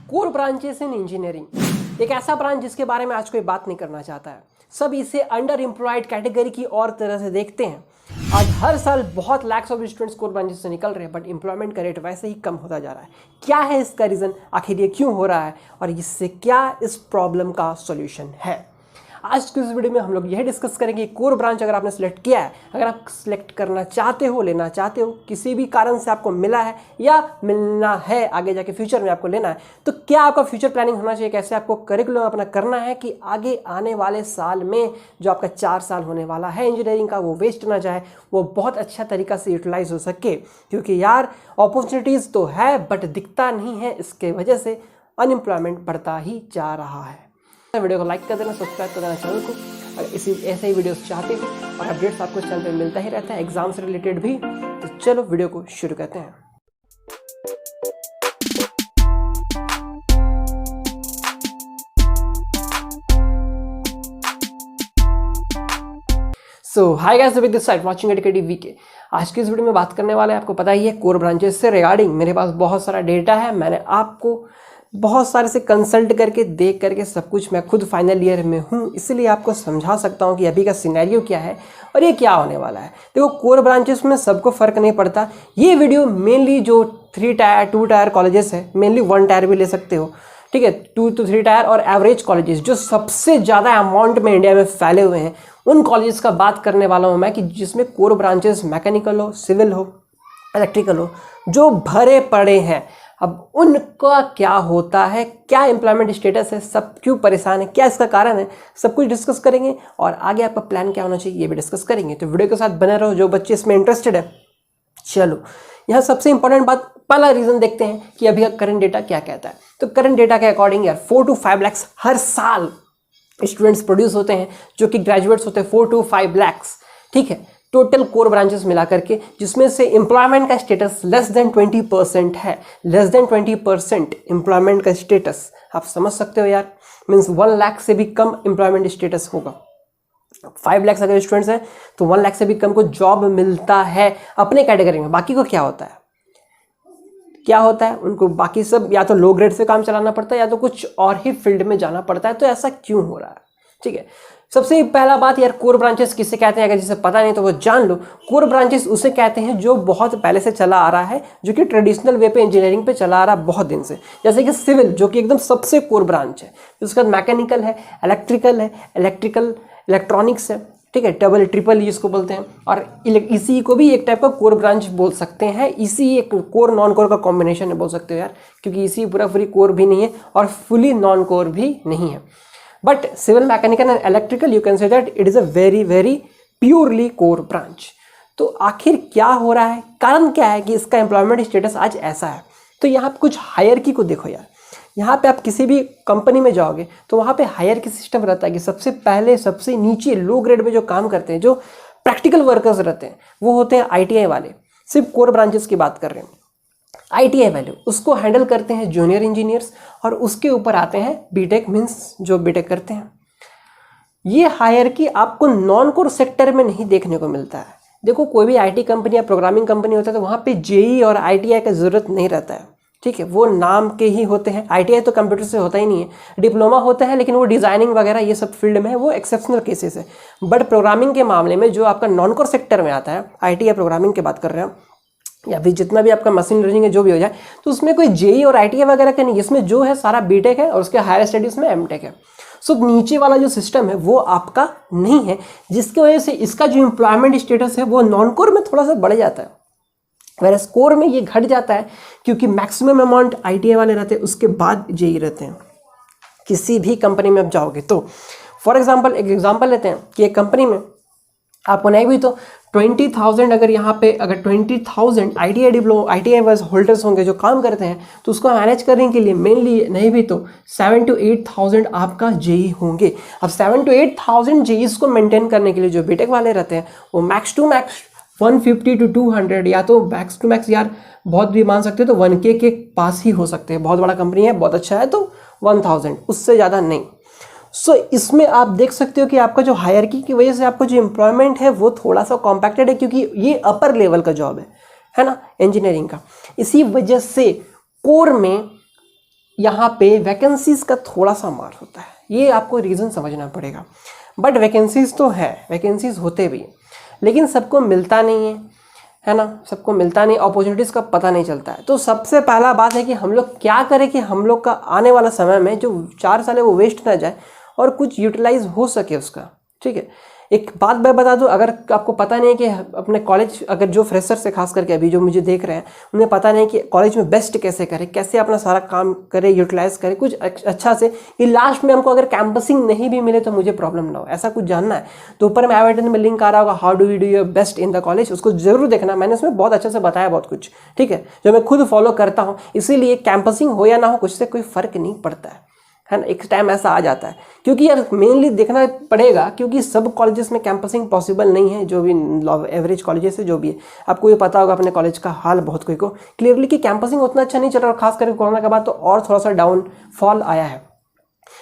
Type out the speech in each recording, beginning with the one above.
Core branches in engineering एक ऐसा branch जिसके बारे में आज कोई बात नहीं करना चाहता है। सब इसे अंडर एम्प्लॉयड कैटेगरी की और तरह से देखते हैं। आज हर साल बहुत lakhs of students core branches से निकल रहे हैं, बट एम्प्लॉयमेंट का रेट वैसे ही कम होता जा रहा है। क्या है इसका रीज़न, आखिर ये क्यों हो रहा है और इससे क्या इस प्रॉब्लम का सॉल्यूशन है। आज की इस वीडियो में हम लोग यह डिस्कस करेंगे कोर ब्रांच अगर आपने सेलेक्ट किया है, अगर आप सेलेक्ट करना चाहते हो, लेना चाहते हो, किसी भी कारण से आपको मिला है या मिलना है, आगे जाके फ्यूचर में आपको लेना है, तो क्या आपका फ्यूचर प्लानिंग होना चाहिए, कैसे आपको करिकुलम अपना करना है कि आगे आने वाले साल में जो आपका 4 साल होने वाला है इंजीनियरिंग का वो वेस्ट ना जाए, वो बहुत अच्छा तरीका से यूटिलाइज हो सके। क्योंकि यार अपॉर्चुनिटीज़ तो है बट दिखता नहीं है, इसके वजह से अनएम्प्लॉयमेंट बढ़ता ही जा रहा है। वीडियो को लाइक कर देना, सब्सक्राइब कर देना चैनल को, और इसी ऐसे ही वीडियोस चाहते हो और अपडेट्स आपको चैनल पे मिलता ही रहता है एग्जाम से रिलेटेड भी। तो चलो वीडियो को शुरू करते हैं। So hi guys, with this side watching educative VK. आज की इस वीडियो में बात करने वाले हैं, आपको पता ही है, कोर ब्रांचेस से रिगार्डिंग मेरे पास बहुत सारा डेटा है। मैंने आपको बहुत सारे से कंसल्ट करके देख करके सब कुछ, मैं खुद फाइनल ईयर में हूँ, इसलिए आपको समझा सकता हूँ कि अभी का सिनेरियो क्या है और ये क्या होने वाला है। देखो, कोर ब्रांचेस में सबको फ़र्क नहीं पड़ता। ये वीडियो मेनली जो 3 टायर 2 टायर कॉलेजेस है, मेनली 1 टायर भी ले सकते हो, ठीक है, 2 to 3 टायर और एवरेज कॉलेजेस जो सबसे ज़्यादा अमाउंट में इंडिया में फैले हुए हैं, उन कॉलेजेस का बात करने वाला हूँ मैं कि जिसमें कोर ब्रांचेस मैकेनिकल हो, सिविल हो, इलेक्ट्रिकल हो, जो भरे पड़े हैं। अब उनका क्या होता है, क्या एम्प्लॉयमेंट स्टेटस है, सब क्यों परेशान है, क्या इसका कारण है, सब कुछ डिस्कस करेंगे और आगे आपका प्लान क्या होना चाहिए ये भी डिस्कस करेंगे। तो वीडियो के साथ बने रहो जो बच्चे इसमें इंटरेस्टेड है। चलो, यहाँ सबसे इंपॉर्टेंट बात, पहला रीज़न देखते हैं कि अभी का करंट डेटा क्या कहता है। तो करंट डेटा के अकॉर्डिंग यार 4 to 5 लाख हर साल स्टूडेंट्स प्रोड्यूस होते हैं, जो कि ग्रेजुएट्स होते हैं 4 to 5 लाख, ठीक है, टोटल कोर ब्रांचेस मिला करके, जिसमें से एम्प्लॉयमेंट का स्टेटस लेस देन 20% है। लेस देन 20% एम्प्लॉयमेंट का स्टेटस, आप समझ सकते हो यार, मीन्स 1 लाख से भी कम एम्प्लॉयमेंट स्टेटस होगा। 5 लाख अगर स्टूडेंट्स हैं तो 1 लाख से भी कम को जॉब मिलता है अपने कैटेगरी में। बाकी को क्या होता है, क्या होता है, उनको बाकी सब या तो लो ग्रेड से काम चलाना पड़ता है या तो कुछ और ही फील्ड में जाना पड़ता है। तो ऐसा क्यों हो रहा है, ठीक है। सबसे पहला बात यार, कोर ब्रांचेस किसे कहते हैं, अगर जिसे पता नहीं तो वो जान लो। कोर ब्रांचेस उसे कहते हैं जो बहुत पहले से चला आ रहा है, जो कि ट्रेडिशनल वे पे इंजीनियरिंग पे चला आ रहा है बहुत दिन से। जैसे कि सिविल, जो कि एकदम सबसे कोर ब्रांच है। उसके बाद मैकेनिकल है, इलेक्ट्रिकल है, इलेक्ट्रॉनिक्स है, ठीक है, डबल ट्रिपल इसको बोलते हैं। और ईसी को भी एक टाइप का कोर ब्रांच बोल सकते हैं। ईसी एक कोर नॉन कोर का कॉम्बिनेशन है, बोल सकते हो यार, क्योंकि ईसी पूरा पूरी कोर भी नहीं है और फुली नॉन कोर भी नहीं है। But civil, mechanical and electrical, you can say that it is a very very purely core branch. तो आखिर क्या हो रहा है, कारण क्या है कि इसका एम्प्लॉयमेंट स्टेटस आज ऐसा है। तो यहाँ पे कुछ हायरकी को देखो यार। यहाँ पे आप किसी भी कंपनी में जाओगे तो वहाँ पे हायरकी सिस्टम रहता है कि सबसे पहले सबसे नीचे लो ग्रेड में जो काम करते हैं, जो प्रैक्टिकल वर्कर्स रहते हैं, वो होते हैं ITI वाले। सिर्फ कोर ब्रांचेस की बात कर रहे हैं। ITI वैल्यू उसको हैंडल करते हैं जूनियर इंजीनियर्स, और उसके ऊपर आते हैं बीटेक, मीन्स जो बीटेक करते हैं। ये हायरकी आपको नॉन कोर सेक्टर में नहीं देखने को मिलता है। देखो, कोई भी IT कंपनी या प्रोग्रामिंग कंपनी होता है तो वहाँ पे JEE और ITI का ज़रूरत नहीं रहता है, ठीक है, वो नाम के ही होते हैं। ITI तो कंप्यूटर से होता ही नहीं है, डिप्लोमा होता है, लेकिन वो डिज़ाइनिंग वगैरह ये सब फील्ड में है, वो एक्सेप्शनल केसेस है। बट प्रोग्रामिंग के मामले में जो आपका नॉन कोर सेक्टर में आता है, IT या प्रोग्रामिंग की बात कर रहे हैं, या फिर जितना भी आपका मशीन लर्निंग है जो भी हो जाए, तो उसमें कोई JEE और ITI वगैरह का नहीं, इसमें जो है सारा बीटेक है और उसके हायर स्टडीज़ में MTech है। सो नीचे वाला जो सिस्टम है वो आपका नहीं है, जिसकी वजह से इसका जो एम्प्लॉयमेंट स्टेटस है वो नॉन कोर में थोड़ा सा बढ़ जाता है, वैसे कोर में ये घट जाता है, क्योंकि मैक्सिमम अमाउंट ITI वाले रहते हैं, उसके बाद JEE रहते हैं। किसी भी कंपनी में आप जाओगे तो फॉर एग्जांपल, एक एग्जांपल लेते हैं कि एक कंपनी में आपको नहीं भी तो 20,000, अगर यहाँ पे अगर 20,000 ITI वर्स होल्डर्स होंगे जो काम करते हैं, तो उसको मैनेज करने के लिए मेनली नहीं भी तो 7 to 8,000 आपका JEE होंगे। अब 7 to 8,000 JEEs को मेंटेन करने के लिए जो बीटेक वाले रहते हैं, वो मैक्स टू मैक्स 150 to 200, या तो मैक्स टू मैक्स यार बहुत भी मान सकते हो तो 1K के पास ही हो सकते हैं। बहुत बड़ा कंपनी है, बहुत अच्छा है तो 1,000, उससे ज़्यादा नहीं। सो इसमें आप देख सकते हो कि आपका जो हायरकी की वजह से आपका जो एम्प्लॉयमेंट है वो थोड़ा सा कॉम्पैक्टेड है, क्योंकि ये अपर लेवल का जॉब है ना, इंजीनियरिंग का। इसी वजह से कोर में यहाँ पे वैकेंसीज़ का थोड़ा सा मार होता है, ये आपको रीज़न समझना पड़ेगा। बट वैकेंसीज़ तो है, वैकेंसीज़ होते भी, लेकिन सबको मिलता नहीं है ना, सबको मिलता नहीं, अपॉर्चुनिटीज़ का पता नहीं चलता है। तो सबसे पहला बात है कि हम लोग क्या करें कि हम लोग का आने वाला समय में जो 4 साल है वो वेस्ट ना जाए और कुछ यूटिलाइज हो सके उसका। ठीक है, एक बात मैं बता दूं, अगर आपको पता नहीं है कि अपने कॉलेज, अगर जो फ्रेशर से खास करके अभी जो मुझे देख रहे हैं उन्हें पता नहीं कि कॉलेज में बेस्ट कैसे करें, कैसे अपना सारा काम करें, यूटिलाइज करें कुछ अच्छा से, कि लास्ट में हमको अगर कैंपसिंग नहीं भी मिले तो मुझे प्रॉब्लम ना हो, ऐसा कुछ जानना है तो ऊपर में आई बटन में लिंक आ रहा होगा, how do you do your best in the college, उसको जरूर देखना। मैंने उसमें बहुत अच्छे से बताया बहुत कुछ, ठीक है, जो मैं खुद फॉलो करता हूँ। इसीलिए कैंपसिंग हो या ना हो, कुछ से कोई फर्क नहीं पड़ता है ना, एक टाइम ऐसा आ जाता है, क्योंकि यार मेनली देखना पड़ेगा, क्योंकि सब कॉलेजेस में कैंपसिंग पॉसिबल नहीं है, जो भी एवरेज कॉलेजेस है जो भी है। आपको ये पता होगा अपने कॉलेज का हाल बहुत कोई को क्लियरली कि कैंपसिंग उतना अच्छा नहीं चल रहा, और खास करके कोरोना के बाद तो और थोड़ा सा डाउनफॉल आया है।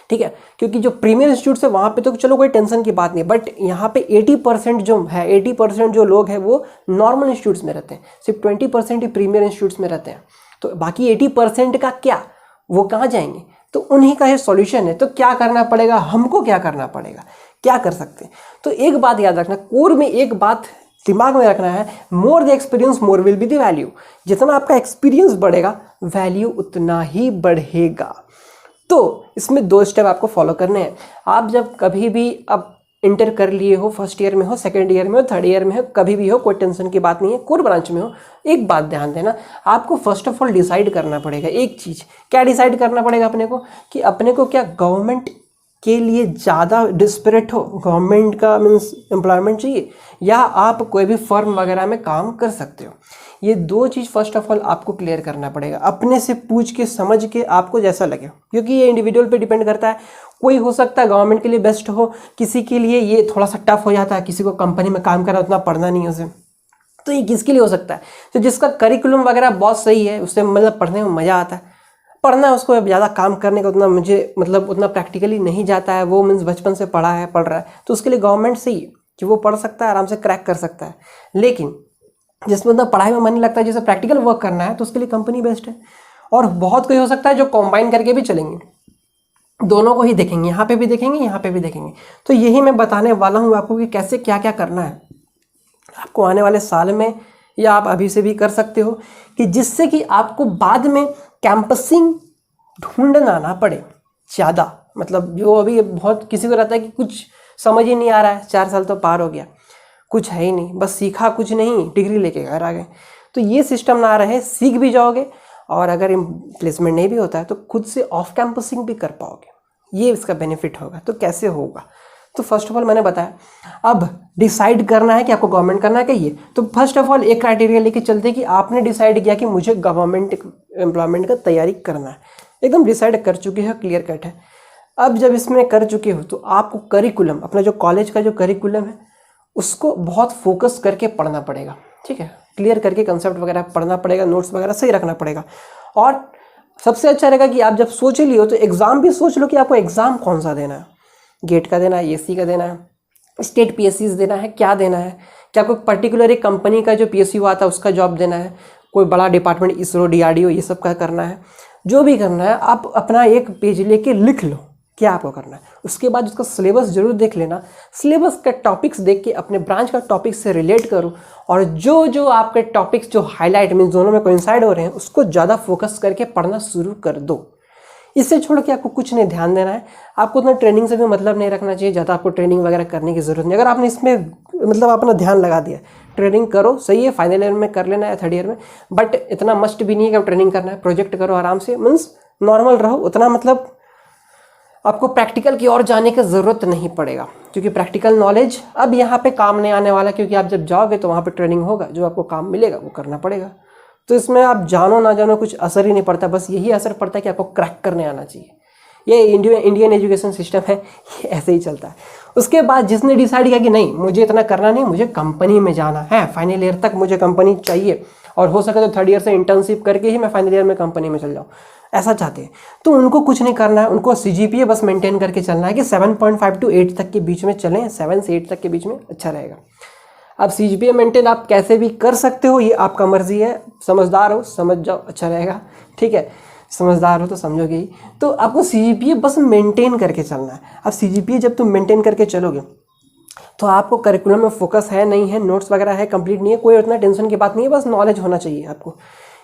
ठीक है, क्योंकि जो प्रीमियर इंस्टीट्यूट है वहाँ पे तो चलो कोई टेंशन की बात नहीं, बट यहाँ पे 80% जो है, 80% जो लोग हैं वो नॉर्मल इंस्टीट्यूट्स में रहते हैं, सिर्फ 20% ही प्रीमियर इंस्टीट्यूट्स में रहते हैं। तो बाकी 80% का क्या, वो कहाँ जाएंगे? तो उन्हीं का ये सॉल्यूशन है। तो क्या करना पड़ेगा हमको, क्या करना पड़ेगा, क्या कर सकते हैं? तो एक बात याद रखना, कोर में एक बात दिमाग में रखना है, more the experience more will be the value. जितना आपका एक्सपीरियंस बढ़ेगा वैल्यू उतना ही बढ़ेगा। तो इसमें 2 स्टेप आपको फॉलो करने हैं। आप जब कभी भी अब इंटर कर लिए हो, फर्स्ट ईयर में हो, सेकंड ईयर में हो, थर्ड ईयर में हो, कभी भी हो, कोई टेंशन की बात नहीं है, कोर ब्रांच में हो, एक बात ध्यान देना, आपको फर्स्ट ऑफ ऑल डिसाइड करना पड़ेगा एक चीज़। क्या डिसाइड करना पड़ेगा अपने को, कि अपने को क्या गवर्नमेंट के लिए ज़्यादा डिस्परेट हो, गवर्नमेंट का मीन्स एम्प्लॉयमेंट चाहिए, या आप कोई भी फर्म वगैरह में काम कर सकते हो। ये 2 चीज़ फर्स्ट ऑफ ऑल आपको क्लियर करना पड़ेगा, अपने से पूछ के समझ के, आपको जैसा लगे, क्योंकि ये इंडिविजुअल पे डिपेंड करता है। कोई हो सकता है गवर्नमेंट के लिए बेस्ट हो, किसी के लिए ये थोड़ा सा टफ हो जाता है, किसी को कंपनी में काम करना उतना पढ़ना नहीं है उसे, तो ये किसके लिए हो सकता है? तो जिसका करिकुलम वगैरह बहुत सही है, उससे मतलब पढ़ने में मज़ा आता है, पढ़ना है उसको, ज़्यादा काम करने का उतना मुझे मतलब उतना प्रैक्टिकली नहीं जाता है, वो मीन्स बचपन से पढ़ा है, पढ़ रहा है, तो उसके लिए गवर्नमेंट सही है कि वो पढ़ सकता है, आराम से क्रैक कर सकता है। लेकिन जिसमें मतलब पढ़ाई में मन नहीं लगता है, जिसे प्रैक्टिकल वर्क करना है, तो उसके लिए कंपनी बेस्ट है। और बहुत कोई हो सकता है जो कॉम्बाइन करके भी चलेंगे, दोनों को ही देखेंगे, यहाँ पे भी देखेंगे, यहाँ पे भी देखेंगे। तो यही मैं बताने वाला हूँ आपको कि कैसे क्या क्या करना है आपको आने वाले साल में, या आप अभी से भी कर सकते हो, कि जिससे कि आपको बाद में कैंपसिंग ढूंढना ना पड़े ज़्यादा। मतलब जो अभी बहुत किसी को रहता है कि कुछ समझ ही नहीं आ रहा है, 4 साल तो पार हो गया, कुछ है ही नहीं, बस सीखा कुछ नहीं, डिग्री लेके घर आ गए। तो ये सिस्टम ना रहे, सीख भी जाओगे, और अगर प्लेसमेंट नहीं भी होता है तो खुद से ऑफ कैंपसिंग भी कर पाओगे, ये इसका बेनिफिट होगा। तो कैसे होगा? तो फर्स्ट ऑफ ऑल मैंने बताया, अब डिसाइड करना है कि आपको गवर्नमेंट करना है कहिए। तो फर्स्ट ऑफ ऑल एक क्राइटेरिया लेके चलते हैं कि आपने डिसाइड किया कि मुझे गवर्नमेंट एम्प्लॉयमेंट का तैयारी करना है, एकदम डिसाइड कर चुके हो, क्लियर कट है। अब जब इसमें कर चुके हो तो आपको करिकुलम, अपना जो कॉलेज का जो करिकुलम है उसको बहुत फोकस करके पढ़ना पड़ेगा। ठीक है, क्लियर करके कंसेप्ट वगैरह पढ़ना पड़ेगा, नोट्स वगैरह सही रखना पड़ेगा। और सबसे अच्छा रहेगा कि आप जब सोच ही लियो तो एग्ज़ाम भी सोच लो कि आपको एग्ज़ाम कौन सा देना है, गेट का देना है, एसी का देना है, स्टेट पीएससी देना है, क्या देना है, क्या कोई पर्टिकुलर एक कंपनी का जो पीएसयू आता है उसका जॉब देना है, कोई बड़ा डिपार्टमेंट इसरो, डीआरडीओ ये सब का करना है। जो भी करना है आप अपना एक पेज लेके लिख लो क्या आपको करना है। उसके बाद उसका सिलेबस जरूर देख लेना, सिलेबस का टॉपिक्स देख के अपने ब्रांच का टॉपिक से रिलेट करो, और जो जो आपके टॉपिक्स जो हाईलाइट मीन दोनों में कोइंसाइड हो रहे हैं उसको ज़्यादा फोकस करके पढ़ना शुरू कर दो। इससे छोड़ के आपको कुछ नहीं ध्यान देना है, आपको उतना ट्रेनिंग से भी मतलब नहीं रखना चाहिए, ज़्यादा आपको ट्रेनिंग वगैरह करने की ज़रूरत नहीं। अगर आपने इसमें मतलब अपना ध्यान लगा दिया, ट्रेनिंग करो, सही है, फाइनल ईयर में कर लेना है, थर्ड ईयर में, बट इतना मस्ट भी नहीं है कि आप ट्रेनिंग करना है। प्रोजेक्ट करो आराम से, मीन्स नॉर्मल रहो, उतना मतलब आपको प्रैक्टिकल की ओर जाने की ज़रूरत नहीं पड़ेगा, क्योंकि प्रैक्टिकल नॉलेज अब यहाँ पे काम नहीं आने वाला, क्योंकि आप जब जाओगे तो वहाँ पे ट्रेनिंग होगा, जो आपको काम मिलेगा वो करना पड़ेगा। तो इसमें आप जानो ना जानो कुछ असर ही नहीं पड़ता, बस यही असर पड़ता है कि आपको क्रैक करने आना चाहिए। ये इंडियन एजुकेशन सिस्टम है, ये ऐसे ही चलता है। उसके बाद जिसने डिसाइड किया कि नहीं मुझे इतना करना नहीं, मुझे कंपनी में जाना है, फाइनल ईयर तक मुझे कंपनी चाहिए, और हो सके तो थर्ड ईयर से इंटर्नशिप करके ही मैं फाइनल ईयर में कंपनी में चल जाऊँ, ऐसा चाहते हैं, तो उनको कुछ नहीं करना है, उनको सीजीपीए बस मेंटेन करके चलना है कि 7.5 to 8 तक के बीच में चलें, 7 से 8 तक के बीच में अच्छा रहेगा। अब सीजीपीए मेंटेन आप कैसे भी कर सकते हो, ये आपका मर्जी है, समझदार हो समझ जाओ, अच्छा रहेगा। ठीक है, समझदार हो तो समझोगे ही। तो आपको CGPA बस मेंटेन करके चलना है। अब CGPA जब तुम मेंटेन करके चलोगे तो आपको करिकुलम में फोकस है नहीं है, नोट्स वगैरह है, कंप्लीट नहीं है, कोई उतना टेंशन की बात नहीं है, बस नॉलेज होना चाहिए आपको।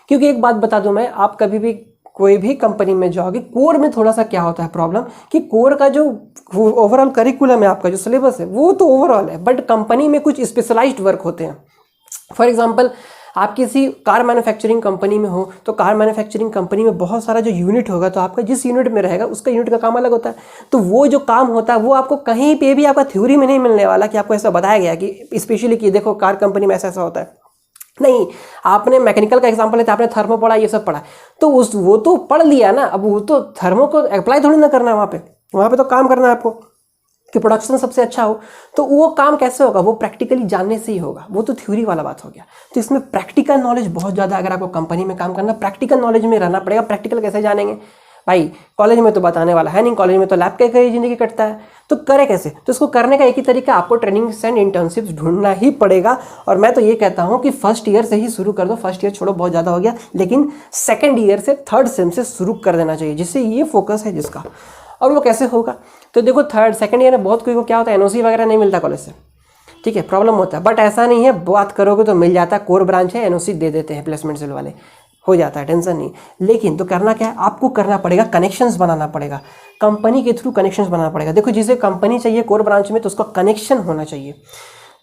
क्योंकि एक बात बता दूं मैं, आप कभी भी कोई भी कंपनी में जाओगे, कोर में थोड़ा सा क्या होता है प्रॉब्लम कि कोर का जो ओवरऑल करिकुलम है, आपका जो सिलेबस है वो तो ओवरऑल है, बट कंपनी में कुछ स्पेशलाइज्ड वर्क होते हैं। फॉर एग्जाम्पल आप किसी कार मैन्युफैक्चरिंग कंपनी में हो तो कार मैन्युफैक्चरिंग कंपनी में बहुत सारा जो यूनिट होगा, तो आपका जिस यूनिट में रहेगा उसका यूनिट का काम अलग होता है। तो वो जो काम होता है वो आपको कहीं पे भी आपका थ्योरी में नहीं मिलने वाला कि आपको ऐसा बताया गया कि स्पेशली कि देखो कार कंपनी में ऐसा ऐसा होता है। नहीं, आपने मैकेनिकल का एग्जांपल लेते, आपने थर्मो पढ़ा, ये सब पढ़ा, तो वो तो पढ़ लिया ना, अब वो तो थर्मो को अप्लाई थोड़ी ना करना है वहाँ पे तो काम करना है आपको कि प्रोडक्शन सबसे अच्छा हो। तो वो काम कैसे होगा, वो प्रैक्टिकली जानने से ही होगा, वो तो थ्योरी वाला बात हो गया। तो इसमें प्रैक्टिकल नॉलेज बहुत ज़्यादा, अगर आपको कंपनी में काम करना, प्रैक्टिकल नॉलेज में रहना पड़ेगा। प्रैक्टिकल कैसे जानेंगे भाई, कॉलेज में तो बताने वाला है नहीं, कॉलेज में तो लैब का ही जिंदगी कटता है, तो करे कैसे? तो इसको करने का एक ही तरीका, आपको ट्रेनिंग्स एंड इंटर्नशिप्स ढूंढना ही पड़ेगा। और मैं तो ये कहता हूँ कि फर्स्ट ईयर से ही शुरू कर दो। फर्स्ट ईयर छोड़ो, बहुत ज़्यादा हो गया, लेकिन सेकेंड ईयर से थर्ड सेम से शुरू कर देना चाहिए, जिससे ये फोकस है जिसका। और वो कैसे होगा, तो देखो थर्ड सेकंड ईयर में बहुत कोई को क्या होता है, NOC वगैरह नहीं मिलता कॉलेज से, ठीक है, प्रॉब्लम होता है। बट ऐसा नहीं है, बात करोगे तो मिल जाता है, कोर ब्रांच है, NOC दे देते हैं प्लेसमेंट सेल वाले, हो जाता है, टेंशन नहीं। लेकिन तो करना क्या है, आपको करना पड़ेगा, कनेक्शंस बनाना पड़ेगा, कंपनी के थ्रू कनेक्शंस बनाना पड़ेगा। देखो जिसे कंपनी चाहिए कोर ब्रांच में, तो उसका कनेक्शन होना चाहिए,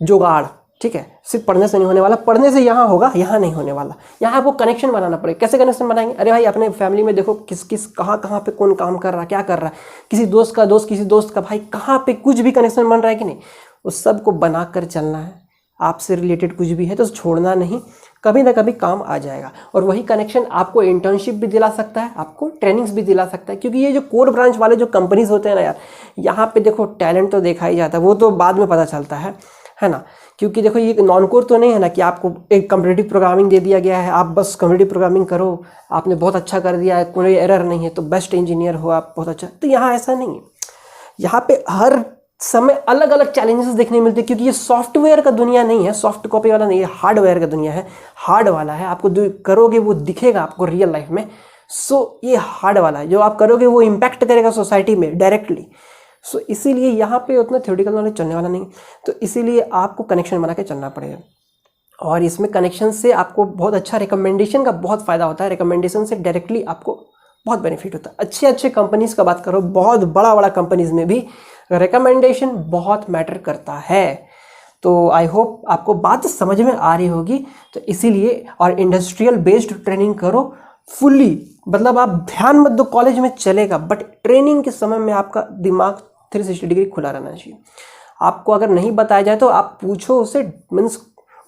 जुगाड़, ठीक है, सिर्फ पढ़ने से नहीं होने वाला, पढ़ने से यहाँ होगा, यहाँ नहीं होने वाला, यहाँ आपको कनेक्शन बनाना पड़ेगा। कैसे कनेक्शन बनाएंगे, अरे भाई अपने फैमिली में देखो किस किस कहाँ कहाँ पे कौन काम कर रहा है, क्या कर रहा है, किसी दोस्त का दोस्त, किसी दोस्त का भाई, कहाँ पे कुछ भी कनेक्शन बन रहा है कि नहीं, उस सब को बना कर चलना है। आपसे रिलेटेड कुछ भी है तो छोड़ना नहीं, कभी ना कभी काम आ जाएगा। और वही कनेक्शन आपको इंटर्नशिप भी दिला सकता है, आपको ट्रेनिंग्स भी दिला सकता है। क्योंकि ये जो कोर ब्रांच वाले जो कंपनीज होते हैं ना यार, यहाँ पे देखो टैलेंट तो देखा ही जाता है, वो तो बाद में पता चलता है ना। क्योंकि देखो ये नॉन कोर तो नहीं है ना कि आपको एक कम्पिटिटिव प्रोग्रामिंग दे दिया गया है, आप बस कम्पिटिटिव प्रोग्रामिंग करो, आपने बहुत अच्छा कर दिया है, कोई एरर नहीं है तो बेस्ट इंजीनियर हो आप, बहुत अच्छा। तो यहाँ ऐसा नहीं है, यहाँ पे हर समय अलग अलग चैलेंजेस देखने मिलते हैं। क्योंकि ये सॉफ्टवेयर का दुनिया नहीं है, सॉफ्ट कॉपी वाला नहीं है, हार्डवेयर का दुनिया है, हार्ड वाला है। आपको जो करोगे वो दिखेगा आपको रियल लाइफ में। सो ये हार्ड वाला है, जो आप करोगे वो इम्पैक्ट करेगा सोसाइटी में डायरेक्टली। सो इसीलिए यहाँ पे उतना थ्योरेटिकल नॉलेज चलने वाला नहीं, तो इसीलिए आपको कनेक्शन बना के चलना पड़ेगा। और इसमें कनेक्शन से आपको बहुत अच्छा रिकमेंडेशन का बहुत फ़ायदा होता है, रिकमेंडेशन से डायरेक्टली आपको बहुत बेनिफिट होता है। अच्छे अच्छे कंपनीज़ का बात करो, बहुत बड़ा बड़ा कंपनीज़ में भी रिकमेंडेशन बहुत मैटर करता है। तो आई होप आपको बात समझ में आ रही होगी। तो इसीलिए और इंडस्ट्रियल बेस्ड ट्रेनिंग करो फुल्ली, मतलब आप ध्यान मत दो, कॉलेज में चलेगा, बट ट्रेनिंग के समय में आपका दिमाग 360 डिग्री खुला रहना चाहिए। आपको अगर नहीं बताया जाए तो आप पूछो उससे, मीन्स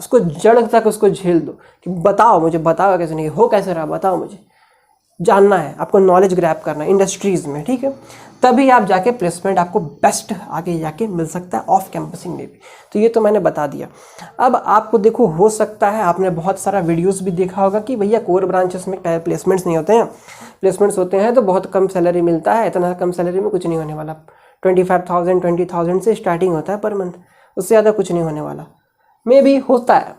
उसको जड़ तक उसको झेल दो कि बताओ मुझे, बताओ कैसे नहीं हो, कैसे रहा, बताओ मुझे, जानना है आपको, नॉलेज ग्रैब करना है इंडस्ट्रीज़ में, ठीक है। तभी आप जाके प्लेसमेंट आपको बेस्ट आगे जाके मिल सकता है, ऑफ कैंपसिंग में भी। तो ये तो मैंने बता दिया। अब आपको देखो, हो सकता है आपने बहुत सारा वीडियोस भी देखा होगा कि भैया कोर ब्रांचेस में प्लेसमेंट्स नहीं होते हैं, प्लेसमेंट्स होते हैं तो बहुत कम सैलरी मिलता है, इतना कम सैलरी में कुछ नहीं होने वाला। 25,000 20,000 से स्टार्टिंग होता है पर मंथ, उससे ज़्यादा कुछ नहीं होने वाला। मे भी होता है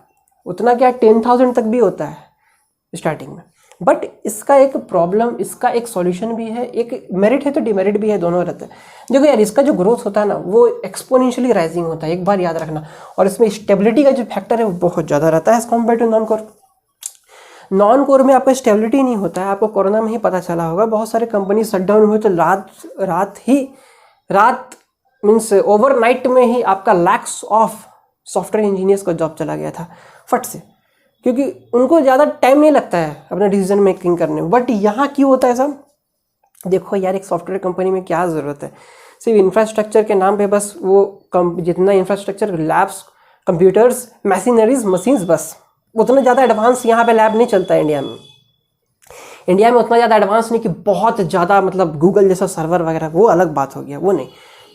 उतना, क्या 10,000 तक भी होता है स्टार्टिंग में। बट इसका एक प्रॉब्लम, इसका एक सॉल्यूशन भी है, एक मेरिट है तो डिमेरिट भी है, दोनों रहता है। देखो यार, इसका जो ग्रोथ होता है ना वो एक्सपोनेंशियली राइजिंग होता है, एक बार याद रखना। और इसमें स्टेबिलिटी का जो फैक्टर है वो बहुत ज़्यादा रहता है as compared to non core. Non core में आपका स्टेबिलिटी नहीं होता है। आपको कोरोना में ही पता चला होगा, बहुत सारे कंपनी शटडाउन हुए तो रात मीन्स ओवरनाइट में ही आपका लैक्स ऑफ सॉफ्टवेयर इंजीनियर्स का जॉब चला गया था फट से, क्योंकि उनको ज़्यादा टाइम नहीं लगता है अपना डिसीजन मेकिंग करने में। बट यहाँ क्यों होता है सब, देखो यार, एक सॉफ्टवेयर कंपनी में क्या ज़रूरत है, सिर्फ इंफ्रास्ट्रक्चर के नाम पे बस वो जितना infrastructure, labs, computers, machineries, machines, बस उतना ज़्यादा एडवांस यहाँ पे लैब नहीं चलता है इंडिया में। इंडिया में उतना ज़्यादा एडवांस नहीं कि बहुत ज़्यादा, मतलब गूगल जैसा सर्वर वगैरह, वो अलग बात हो गया, वो नहीं।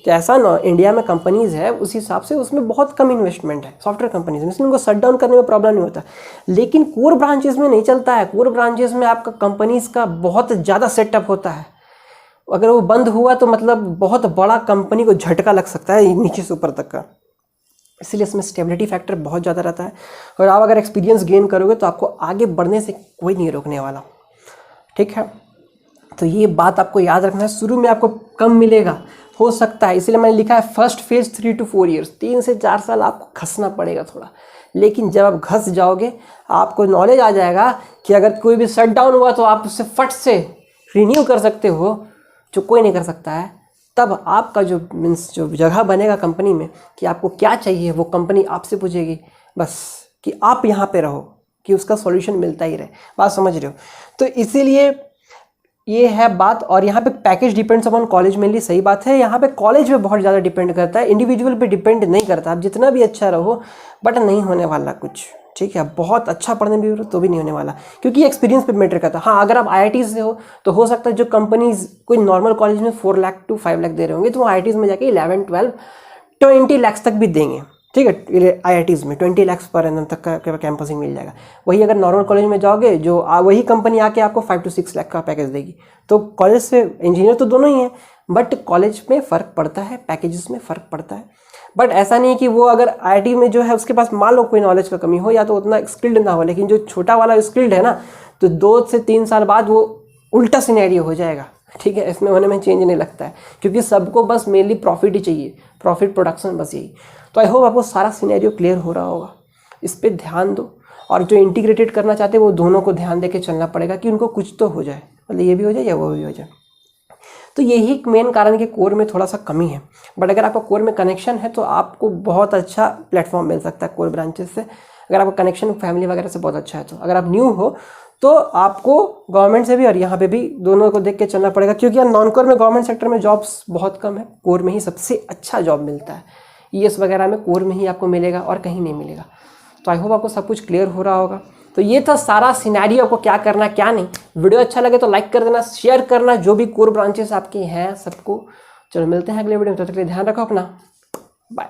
तो ऐसा ना, इंडिया में कंपनीज़ है उस हिसाब से उसमें बहुत कम इन्वेस्टमेंट है सॉफ्टवेयर कंपनीज में, इसलिए उनको शट डाउन करने में प्रॉब्लम नहीं होता। लेकिन कोर ब्रांचेस में नहीं चलता है। कोर ब्रांचेस में आपका कंपनीज़ का बहुत ज़्यादा सेटअप होता है, अगर वो बंद हुआ तो मतलब बहुत बड़ा कंपनी को झटका लग सकता है नीचे से ऊपर तक का। इसलिए इसमें स्टेबिलिटी फैक्टर बहुत ज़्यादा रहता है। और आप अगर एक्सपीरियंस गेन करोगे तो आपको आगे बढ़ने से कोई नहीं रोकने वाला, ठीक है। तो ये बात आपको याद रखना है, शुरू में आपको कम मिलेगा, हो सकता है, इसलिए मैंने लिखा है फर्स्ट फेज 3 to 4 years, 3 से 4 साल आपको खसना पड़ेगा थोड़ा। लेकिन जब आप घस जाओगे आपको नॉलेज आ जाएगा कि अगर कोई भी शट डाउन हुआ तो आप उससे फट से रिन्यू कर सकते हो, जो कोई नहीं कर सकता है। तब आपका जो मीन्स जो जगह बनेगा कंपनी में कि आपको क्या चाहिए, वो कंपनी आपसे पूछेगी बस कि आप यहाँ पे रहो, कि उसका सॉल्यूशन मिलता ही रहे। बात समझ रहे हो? तो इसीलिए ये है बात। और यहाँ पे package depends upon college, mainly सही बात है। यहाँ पे कॉलेज पे बहुत ज़्यादा डिपेंड करता है, इंडिविजुअल पे डिपेंड नहीं करता। आप जितना भी अच्छा रहो बट नहीं होने वाला कुछ, ठीक है। बहुत अच्छा पढ़ने भी तो भी नहीं होने वाला, क्योंकि एक्सपीरियंस पे मैटर करता है। हाँ, अगर आप IIT से हो तो हो सकता है जो कंपनीज कोई नॉर्मल कॉलेज में 4 लाख to 5 लाख दे रहे होंगे, तो वो IITs में जाके 11, 12, 20 लाख तक भी देंगे, ठीक है। IITs में 20 लाख पर एनम तक का कैंपसिंग मिल जाएगा। वही अगर नॉर्मल कॉलेज में जाओगे, जो वही कंपनी आके आपको 5 to 6 लाख का पैकेज देगी। तो कॉलेज से इंजीनियर तो दोनों ही हैं, बट कॉलेज में फ़र्क पड़ता है, पैकेजेस में फ़र्क पड़ता है। बट ऐसा नहीं कि वो अगर IIT में जो है उसके पास मान लो कोई नॉलेज का कमी हो या तो उतना स्किल्ड ना हो, लेकिन जो छोटा वाला स्किल्ड है ना, तो 2 से 3 साल बाद वो उल्टा सिनेरियो हो जाएगा, ठीक है। इसमें होने में चेंज नहीं लगता है, क्योंकि सबको बस मेनली प्रॉफिट ही चाहिए, प्रॉफिट प्रोडक्शन, बस यही। तो आई होप आपको सारा सिनेरियो क्लियर हो रहा होगा। इस पर ध्यान दो, और जो इंटीग्रेटेड करना चाहते हैं वो दोनों को ध्यान देके चलना पड़ेगा कि उनको कुछ तो हो जाए, मतलब ये भी हो जाए या वो भी हो जाए। तो यही मेन कारण कि कोर में थोड़ा सा कमी है। बट अगर आपका कोर में कनेक्शन है तो आपको बहुत अच्छा प्लेटफॉर्म मिल सकता है कोर ब्रांचेस से। अगर आपका कनेक्शन फैमिली वगैरह से बहुत अच्छा है तो। अगर आप न्यू हो तो आपको गवर्नमेंट से भी और यहाँ पे भी दोनों को देख के चलना पड़ेगा, क्योंकि यार नॉन कोर में गवर्नमेंट सेक्टर में जॉब्स बहुत कम है, कोर में ही सबसे अच्छा जॉब मिलता है। ES वगैरह में कोर में ही आपको मिलेगा और कहीं नहीं मिलेगा। तो आई होप आपको सब कुछ क्लियर हो रहा होगा। तो ये था सारा सिनेरियो, आपको क्या करना क्या नहीं। वीडियो अच्छा लगे तो लाइक कर देना, शेयर करना जो भी कोर ब्रांचेस आपकी हैं सबको। चलो मिलते हैं अगले वीडियो में, तब तक के लिए ध्यान रखो अपना, बाय।